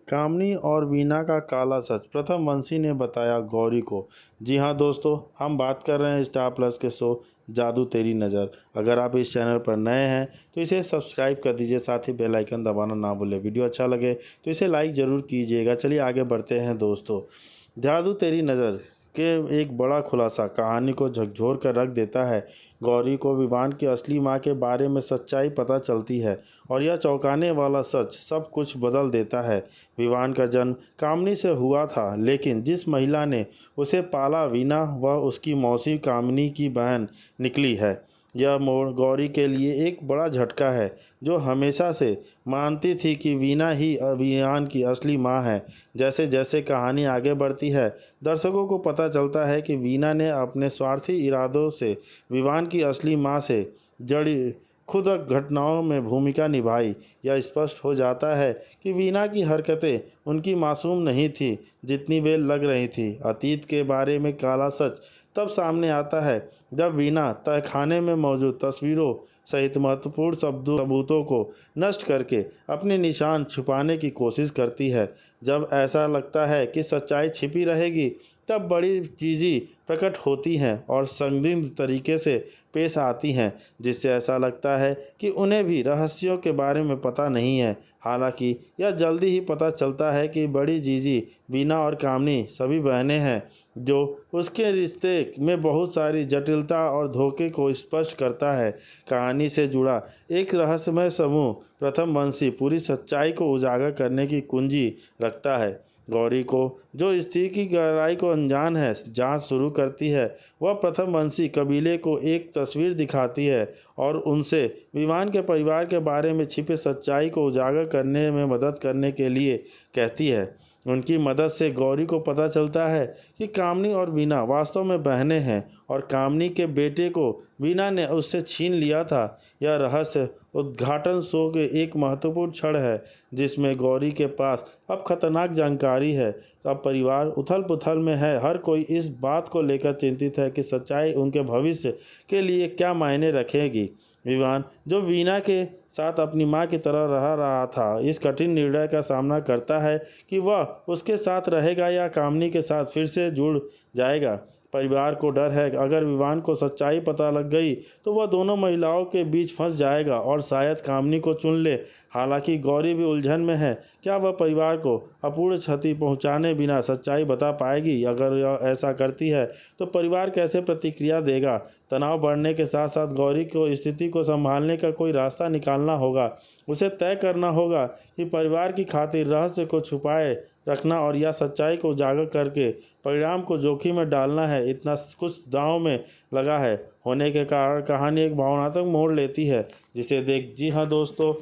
कामनी और वीना का काला सच प्रथम वंशी ने बताया गौरी को। जी हाँ दोस्तों, हम बात कर रहे हैं स्टार प्लस के शो जादू तेरी नज़र। अगर आप इस चैनल पर नए हैं तो इसे सब्सक्राइब कर दीजिए, साथ ही बेल आइकन दबाना ना भूलें। वीडियो अच्छा लगे तो इसे लाइक ज़रूर कीजिएगा। चलिए आगे बढ़ते हैं दोस्तों। जादू तेरी नज़र के एक बड़ा खुलासा कहानी को झकझोर कर रख देता है। गौरी को विवान की असली मां के बारे में सच्चाई पता चलती है और यह चौंकाने वाला सच सब कुछ बदल देता है। विवान का जन्म कामनी से हुआ था, लेकिन जिस महिला ने उसे पाला वीना वह उसकी मौसी कामनी की बहन निकली है। यह मोड़ गौरी के लिए एक बड़ा झटका है, जो हमेशा से मानती थी कि वीना ही विवान की असली मां है। जैसे जैसे कहानी आगे बढ़ती है, दर्शकों को पता चलता है कि वीना ने अपने स्वार्थी इरादों से विवान की असली मां से जड़ी खुद घटनाओं में भूमिका निभाई। यह स्पष्ट हो जाता है कि वीना की हरकतें उनकी मासूम नहीं थी जितनी वे लग रही थी। अतीत के बारे में काला सच तब सामने आता है जब वीना तहखाने में मौजूद तस्वीरों सहित महत्वपूर्ण सबूतों को नष्ट करके अपने निशान छुपाने की कोशिश करती है। जब ऐसा लगता है कि सच्चाई छिपी रहेगी, तब बड़ी चीज़ें प्रकट होती हैं और संदिग्ध तरीके से पेश आती हैं, जिससे ऐसा लगता है कि उन्हें भी रहस्यों के बारे में पता नहीं है। हालांकि यह जल्दी ही पता चलता है कि बड़ी जीजी बीना और कामनी सभी बहनें हैं, जो उसके रिश्ते में बहुत सारी जटिलता और धोखे को स्पष्ट करता है। कहानी से जुड़ा एक रहस्यमय समूह प्रथम वंशी पूरी सच्चाई को उजागर करने की कुंजी रखता है। गौरी को जो स्थिति की गहराई को अनजान है, जांच शुरू करती है। वह प्रथम वंशी कबीले को एक तस्वीर दिखाती है और उनसे विवान के परिवार के बारे में छिपे सच्चाई को उजागर करने में मदद करने के लिए कहती है। उनकी मदद से गौरी को पता चलता है कि कामनी और वीना वास्तव में बहनें हैं और कामनी के बेटे को वीना ने उससे छीन लिया था। यह रहस्य उद्घाटन शो के एक महत्वपूर्ण क्षण है, जिसमें गौरी के पास अब खतरनाक जानकारी है। अब परिवार उथल पुथल में है। हर कोई इस बात को लेकर चिंतित है कि सच्चाई उनके भविष्य के लिए क्या मायने रखेगी। विवान, जो वीना के साथ अपनी मां की तरह रह रहा था, इस कठिन निर्णय का सामना करता है कि वह उसके साथ रहेगा या कामनी के साथ फिर से जुड़ जाएगा। परिवार को डर है अगर विवान को सच्चाई पता लग गई तो वह दोनों महिलाओं के बीच फंस जाएगा और शायद कामनी को चुन ले। हालांकि गौरी भी उलझन में है। क्या वह परिवार को अपूर्ण क्षति पहुंचाने बिना सच्चाई बता पाएगी? अगर यह ऐसा करती है तो परिवार कैसे प्रतिक्रिया देगा? तनाव बढ़ने के साथ साथ गौरी को स्थिति को संभालने का कोई रास्ता निकालना होगा। उसे तय करना होगा कि परिवार की खातिर रहस्य को छुपाए रखना और या सच्चाई को उजागर करके परिणाम को जोखिम में डालना है। इतना कुछ दांव में लगा है होने के कारण कहानी एक भावनात्मक मोड़ लेती है, जिसे देख जी हाँ दोस्तों,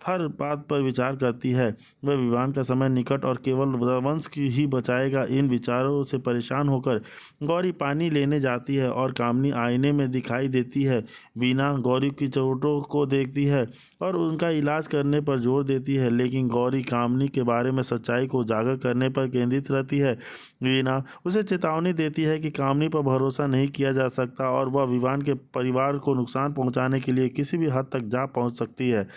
हर बात पर विचार करती है। वह विवान का समय निकट और केवल वंश की ही बचाएगा। इन विचारों से परेशान होकर गौरी पानी लेने जाती है और कामनी आईने में दिखाई देती है। वीना गौरी की चोटों को देखती है और उनका इलाज करने पर जोर देती है, लेकिन गौरी कामनी के बारे में सच्चाई को उजागर करने पर केंद्रित रहती है। वीना उसे चेतावनी देती है कि कामनी पर भरोसा नहीं किया जा सकता और वह विवान के परिवार को नुकसान पहुंचाने के लिए किसी भी हद तक जा पहुंच सकती है।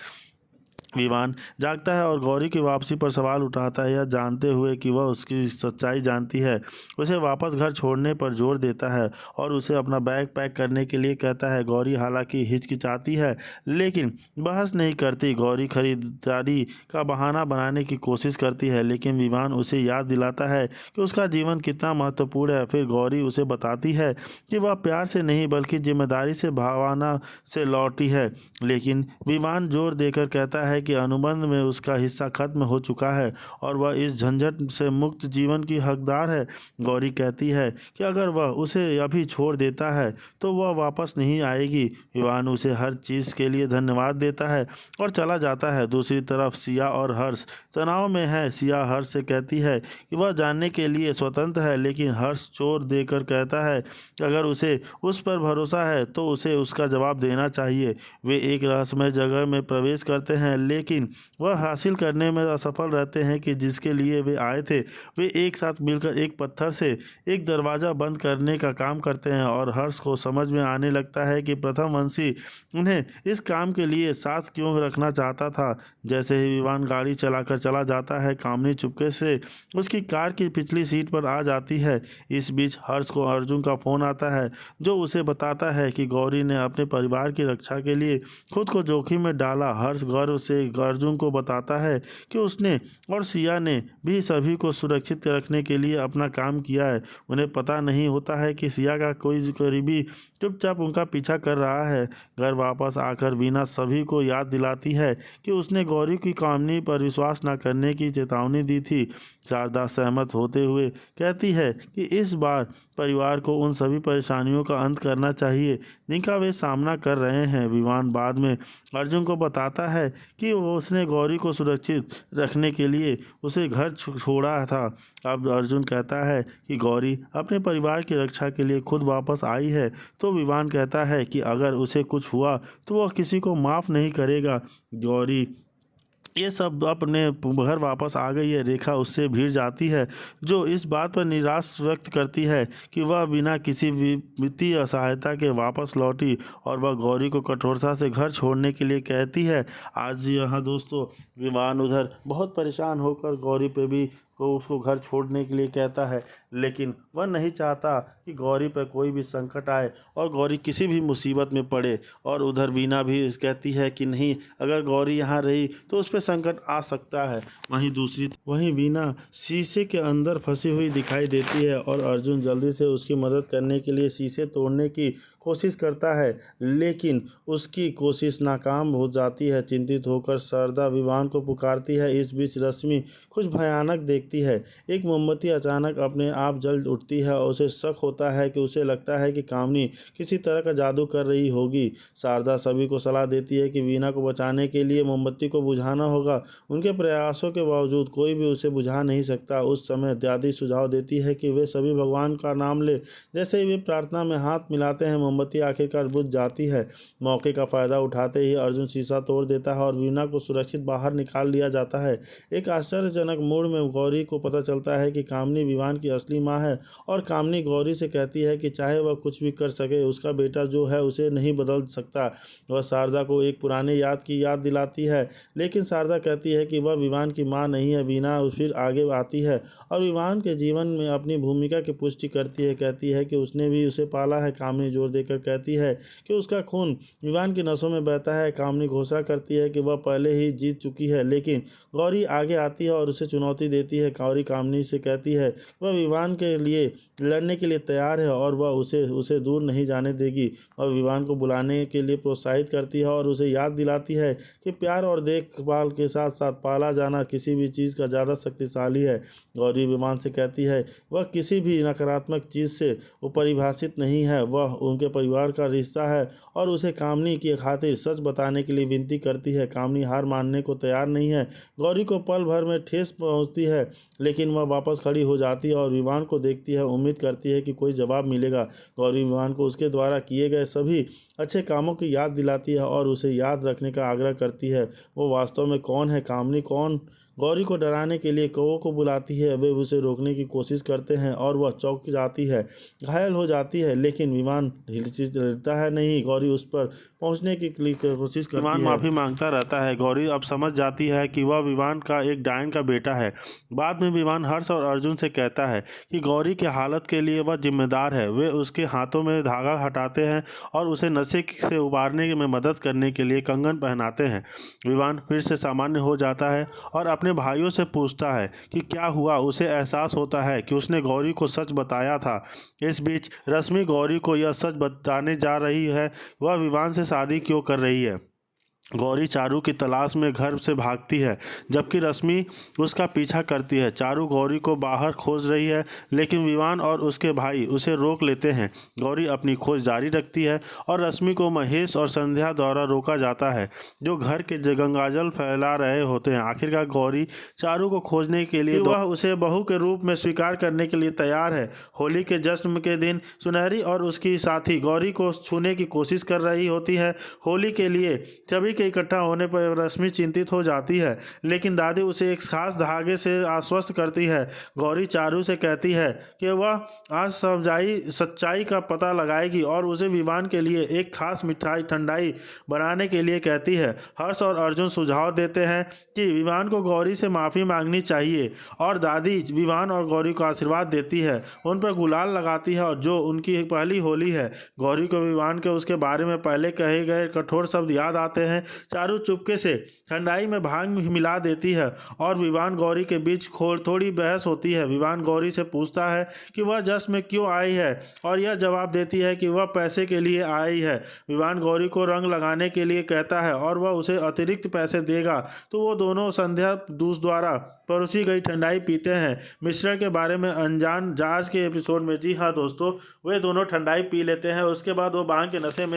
विवान जागता है और गौरी की वापसी पर सवाल उठाता है, यह जानते हुए कि वह उसकी सच्चाई जानती है। उसे वापस घर छोड़ने पर जोर देता है और उसे अपना बैग पैक करने के लिए कहता है। गौरी हालांकि हिचकिचाती है, लेकिन बहस नहीं करती। गौरी खरीदारी का बहाना बनाने की कोशिश करती है, लेकिन विवान उसे याद दिलाता है कि उसका जीवन कितना महत्वपूर्ण है। फिर गौरी उसे बताती है कि वह प्यार से नहीं बल्कि जिम्मेदारी से भावना से लौटी है, लेकिन विवान जोर देकर कहता है कि अनुबंध में उसका हिस्सा खत्म हो चुका है और वह इस झंझट से मुक्त जीवन की हकदार है। गौरी कहती है कि अगर वह उसे अभी छोड़ देता है तो वह वापस नहीं आएगी। विवान उसे हर चीज़ के लिए धन्यवाद देता है और चला जाता है। दूसरी तरफ सिया और हर्ष तनाव में है। सिया हर्ष से कहती है कि वह जानने के लिए स्वतंत्र है, लेकिन हर्ष जोर देकर कहता है कि अगर उसे उस पर भरोसा है तो उसे उसका जवाब देना चाहिए। वे एक रहस्यमय जगह में प्रवेश करते हैं, लेकिन वह हासिल करने में असफल रहते हैं कि जिसके लिए वे आए थे। वे एक साथ मिलकर एक पत्थर से एक दरवाज़ा बंद करने का काम करते हैं और हर्ष को समझ में आने लगता है कि प्रथम वंशी उन्हें इस काम के लिए साथ क्यों रखना चाहता था। जैसे ही विवान गाड़ी चलाकर चला जाता है, कामिनी चुपके से उसकी कार की पिछली सीट पर आ जाती है। इस बीच हर्ष को अर्जुन का फ़ोन आता है, जो उसे बताता है कि गौरी ने अपने परिवार की रक्षा के लिए खुद को जोखिम में डाला। हर्ष गर्व से अर्जुन को बताता है कि उसने और सिया ने भी सभी को सुरक्षित रखने के लिए अपना काम किया है। उन्हें पता नहीं होता है कि सिया का कोई करीबी चुपचाप उनका पीछा कर रहा है। घर वापस आकर वीना सभी को याद दिलाती है कि उसने गौरी की कामनी पर विश्वास न करने की चेतावनी दी थी। शारदा सहमत होते हुए कहती है कि इस बार परिवार को उन सभी परेशानियों का अंत करना चाहिए जिनका वे सामना कर रहे हैं। विवान बाद में अर्जुन को बताता है कि वो उसने गौरी को सुरक्षित रखने के लिए उसे घर छोड़ा था। अब अर्जुन कहता है कि गौरी अपने परिवार की रक्षा के लिए खुद वापस आई है, तो विवान कहता है कि अगर उसे कुछ हुआ तो वह किसी को माफ़ नहीं करेगा। गौरी ये सब अपने घर वापस आ गई है। रेखा उससे भिड़ जाती है, जो इस बात पर निराश व्यक्त करती है कि वह बिना किसी वित्तीय सहायता के वापस लौटी और वह गौरी को कठोरता से घर छोड़ने के लिए कहती है। आज यहाँ दोस्तों विवान उधर बहुत परेशान होकर गौरी पे भी को उसको घर छोड़ने के लिए कहता है, लेकिन वह नहीं चाहता कि गौरी पर कोई भी संकट आए और गौरी किसी भी मुसीबत में पड़े। और उधर वीना भी कहती है कि नहीं, अगर गौरी यहाँ रही तो उस पर संकट आ सकता है। वहीं वीना शीशे के अंदर फंसी हुई दिखाई देती है और अर्जुन जल्दी से उसकी मदद करने के लिए शीशे तोड़ने की कोशिश करता है, लेकिन उसकी कोशिश नाकाम हो जाती है। चिंतित होकर शारदा विवान को पुकारती है। इस बीच रश्मि कुछ भयानक देखती है। एक मोमबत्ती अचानक अपने आप जल उठती है और उसे शक होता है कि उसे लगता है कि कामिनी किसी तरह का जादू कर रही होगी। शारदा सभी को सलाह देती है कि वीना को बचाने के लिए मोमबत्ती को बुझाना होगा। उनके प्रयासों के बावजूद कोई भी उसे बुझा नहीं सकता। उस समय दादी सुझाव देती है कि वे सभी भगवान का नाम ले। जैसे ही वे प्रार्थना में हाथ मिलाते हैं, मोमबत्ती आखिरकार बुझ जाती है। मौके का फायदा उठाते ही अर्जुन शीशा तोड़ देता है और वीना को सुरक्षित बाहर निकाल लिया जाता है। एक आश्चर्यजनक मोड़ में गौरी को पता चलता है कि कामिनी विवान की असली माँ है और कामिनी गौरी से कहती है कि चाहे वह कुछ भी कर सके, उसका बेटा जो है उसे नहीं बदल सकता। वह शारदा को एक पुराने याद दिलाती है, लेकिन शारदा कहती है कि वह विवान की माँ नहीं है। वीना फिर आगे आती है और विवान के जीवन में अपनी भूमिका की पुष्टि करती है। कहती है कि उसने भी उसे पाला है। कामिनी जोर देकर कहती है कि उसका खून विवान की नसों में बहता है। कामिनी घोषणा करती है कि वह पहले ही जीत चुकी है, लेकिन गौरी आगे आती है और उसे चुनौती देती है। गौरी कामिनी से कहती है वह विवान के लिए लड़ने के लिए तैयार है और वह उसे दूर नहीं जाने देगी। वह विवान को बुलाने के लिए प्रोत्साहित करती है और उसे याद दिलाती है कि प्यार और देखभाल के साथ साथ पाला जाना किसी भी चीज़ का ज़्यादा शक्तिशाली है। गौरी विवान से कहती है वह किसी भी नकारात्मक चीज़ से उपरिभाषित नहीं है, वह उनके परिवार का रिश्ता है और उसे कामिनी की खातिर सच बताने के लिए विनती करती है। कामिनी हार मानने को तैयार नहीं है। गौरी को पल भर में ठेस पहुंचती है, लेकिन वह वापस खड़ी हो जाती है और विवान को देखती है। उम्मीद करती है कि कोई जवाब मिलेगा। गौरी विवान को उसके द्वारा किए गए सभी अच्छे कामों की याद दिलाती है और उसे याद रखने का आग्रह करती है। वो वास्तव में कौन है, कामिनी कौन? गौरी को डराने के लिए कौवों को बुलाती है। वे उसे रोकने की कोशिश करते हैं और वह चौंक जाती है, घायल हो जाती है, लेकिन विमान हिलता है नहीं। गौरी उस पर पहुंचने की कोशिश करती है। विमान माफ़ी मांगता रहता है। गौरी अब समझ जाती है कि वह विवान का एक डायन का बेटा है। बाद में विवान हर्ष और अर्जुन से कहता है कि गौरी की हालत के लिए वह जिम्मेदार है। वे उसके हाथों में धागा हटाते हैं और उसे नशे से उबारने में मदद करने के लिए कंगन पहनाते हैं। विवान फिर से सामान्य हो जाता है और अपने भाइयों से पूछता है कि क्या हुआ। उसे एहसास होता है कि उसने गौरी को सच बताया था। इस बीच रश्मि गौरी को यह सच बताने जा रही है वह विवान से शादी क्यों कर रही है। गौरी चारू की तलाश में घर से भागती है, जबकि रश्मि उसका पीछा करती है। चारू गौरी को बाहर खोज रही है, लेकिन विवान और उसके भाई उसे रोक लेते हैं। गौरी अपनी खोज जारी रखती है और रश्मि को महेश और संध्या द्वारा रोका जाता है, जो घर के गंगाजल फैला रहे होते हैं। आखिरकार गौरी चारू को खोजने के लिए वह उसे बहू के रूप में स्वीकार करने के लिए तैयार है। होली के जश्न के दिन सुनहरी और उसकी साथी गौरी को छूने की कोशिश कर रही होती है। होली के लिए सभी के इकट्ठा होने पर रश्मि चिंतित हो जाती है, लेकिन दादी उसे एक खास धागे से आश्वस्त करती है। गौरी चारू से कहती है कि वह आज सच्चाई का पता लगाएगी और उसे विवान के लिए एक खास ठंडाई बनाने के लिए कहती है। हर्ष और अर्जुन सुझाव देते हैं कि विवान को गौरी से माफ़ी मांगनी चाहिए और दादी विवान और गौरी को आशीर्वाद देती है, उन पर गुलाल लगाती है और जो उनकी पहली होली है। गौरी को विवान के उसके बारे में पहले कहे गए कठोर शब्द याद आते हैं। चारू चुपके से ठंडाई में भांग मिला देती है और विवान गौरी के बीच थोड़ी बहस होती है। विवान गौरी से पूछता है कि वह जश्न में क्यों आई है और यह जवाब देती है कि वह पैसे के लिए आई है। विवान गौरी को रंग लगाने के लिए कहता है और वह उसे अतिरिक्त पैसे देगा, तो वो दोनों संध्या दूस द्वारा परोसी गई ठंडाई पीते हैं। मिश्रण के बारे में अनजान जहाज के एपिसोड में, जी हाँ दोस्तों, वे दोनों ठंडाई पी लेते हैं। उसके बाद वो भांग के नशे में